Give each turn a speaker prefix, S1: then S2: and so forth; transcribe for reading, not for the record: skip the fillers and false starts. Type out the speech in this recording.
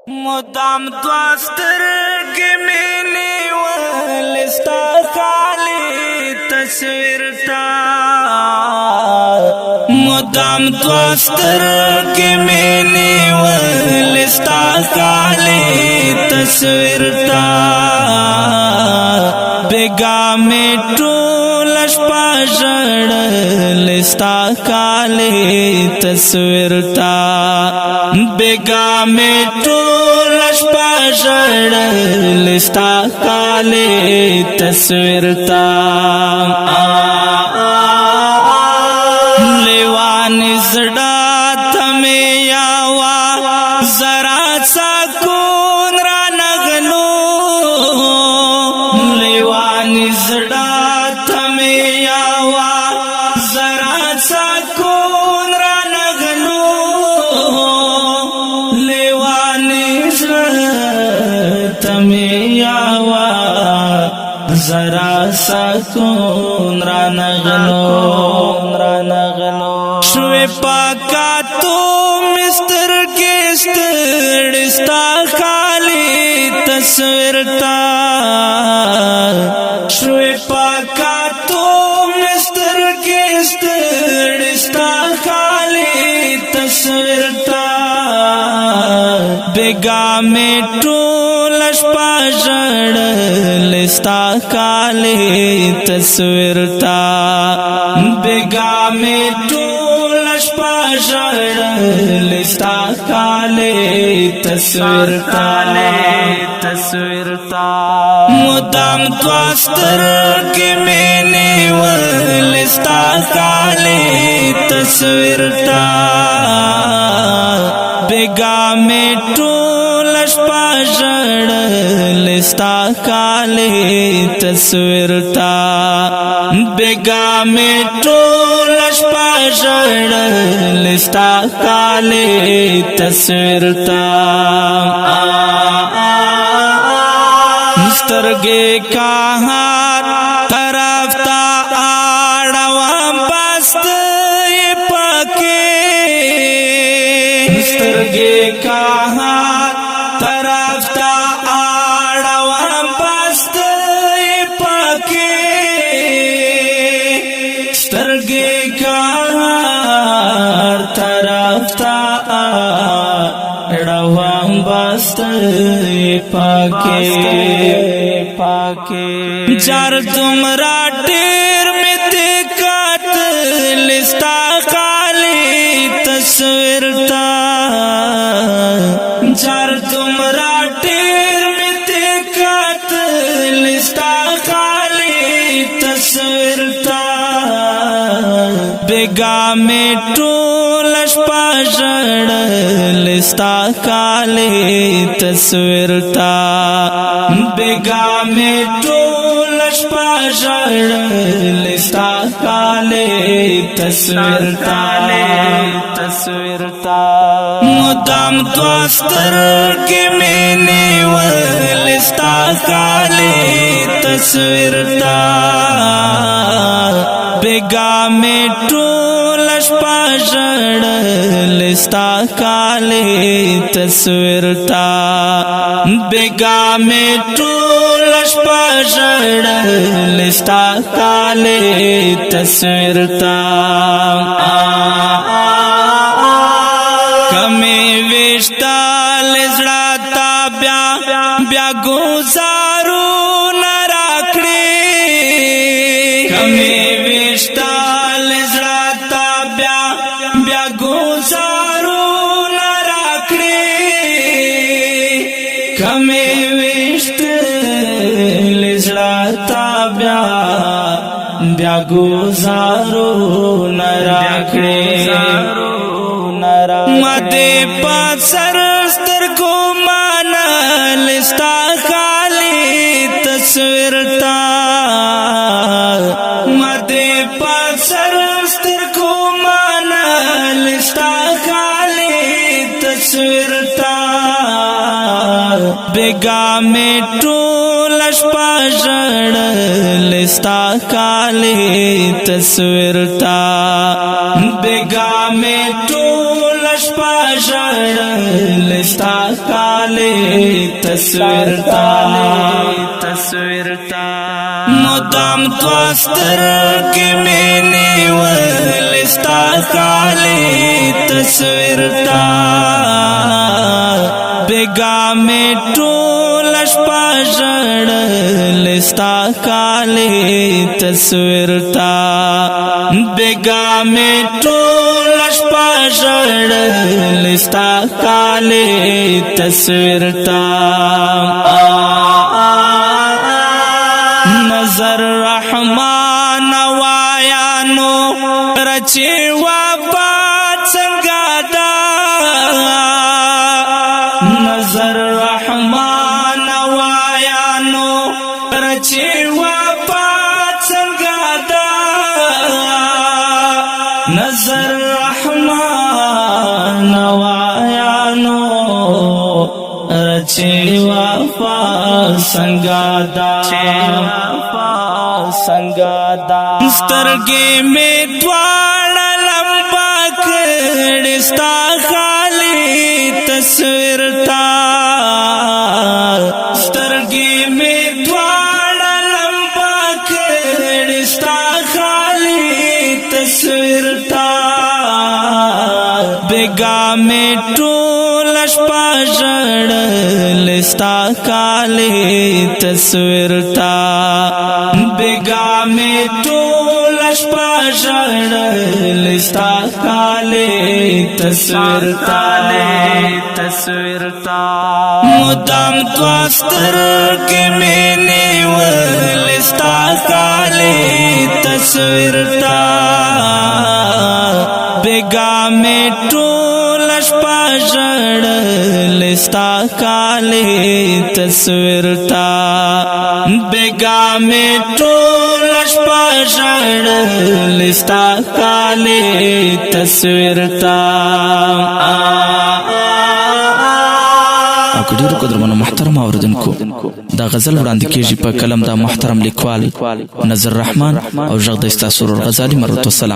S1: مدام دواستر کے مینے والستا خالی تصویر تا مدام دواستر کے مینے والستا خالی تصویر تا بیگا میں ٹولش پاشڑ لستا خالی تصویر تا بیگا میں ٹولش پاشڑ لستا خالی تصویر تا لیوانی زڑا تمہیں یاوا ذرا سکون را نغلو لیوانی زڑا تمہیں یاوا ذرا سکون را نغلو لیوانی زڑا تمہیں یاوا ذرا سکون را نغلو شوی پاکا تو مستر کے ستڑستا خالی تصویر تا شوی پاکا تو مستر کے ستڑستا خالی تصویر تا بیگا میں ٹولش پاشڑ لستا خالی تصویر تا بیگا میں ٹولش پاشڑ لستا خالی تصویر تا مدام دواستر کے مینے والستا خالی تصویر تا بیگا میں ٹولش پاشڑ لستا خالی تصویر تا بیگا میں ٹولش پاشڑ لستا خالی تصویر تا سترگے کہاں طرف تا آڑوام بست پاکے سترگے کہاں طرف تا آڑوام بست پاکے سترگے کہاں طرف تا آڑوام بست پاکے جار تمرا ڈیر میں دیکھات لستا خالی تصویر تا جار تمرا ڈیر میں دیکھات لستا خالی تصویر تا بیگا میں ٹولش پاشڑ لستا خالی تصویر تا بیگا میں ٹولش پاشڑ لستا خالی تصویر تا مدام دواستر کے مینے والستا خالی تصویر تا بیگا میں ٹولش پاشڑ لستا خالی تصویر تا بیگا میں ٹولش پاشڑ لستا خالی تصویر تا کمی ویشتا لزڑا تا بیا گزارو نراکڑی کمی ویشتا لزڑا تا بیا گزارو نراکڑی کمی ویشتا لزڑا تا بیا گزارو نراکڑی مدے پاسر ستر کو مانا لستا خالی تصویر تا مدے پاسر ستر کو مانا لستا خالی تصویر تا بیگا میں ٹولش پاشڑ لستا خالی تصویر تا بیگا میں ٹولش پاشڑ لستا کالی تصویر تا مدام تواستر کی مینی ولستا کالی تصویر تا بیگا میں ټول شپه ژړل ستا کالی تصویر تا بیگا میں ټول شپه ژړل ستا کالی تصویر تا نظر رحمان وایانو رچی وفات څنګه دا نظر رحمان وایانو رچی وفات څنګه دا نظر رحمان وایانو رچی وفات څنګه دا سترګې مې دواړه لمبا کړې ستا خالي تصویر تا سترګې مې دواړه لمبا کړې ستا خالي تصویر تا بیگا مې ټول شپه ژړل ستا کالی تصویر تا بیگا میں ټول شپه ژړل ستا کالی تصویر تا مدام تواستر کی مینی ول ستا کالی تصویر تا بیگا میں ټول شپه ژړل ستا کالی تصویر تا بیگا میں ټول شپه ژړل ستا کالی تصویر تا
S2: او ډیرو قدرمنو محترم اوریدونکو دا غزل وړاندې کیږي په کلم دا محترم لیکوال نظر رحمان او ژغ د استاسور غزالی مرحمت والسلام.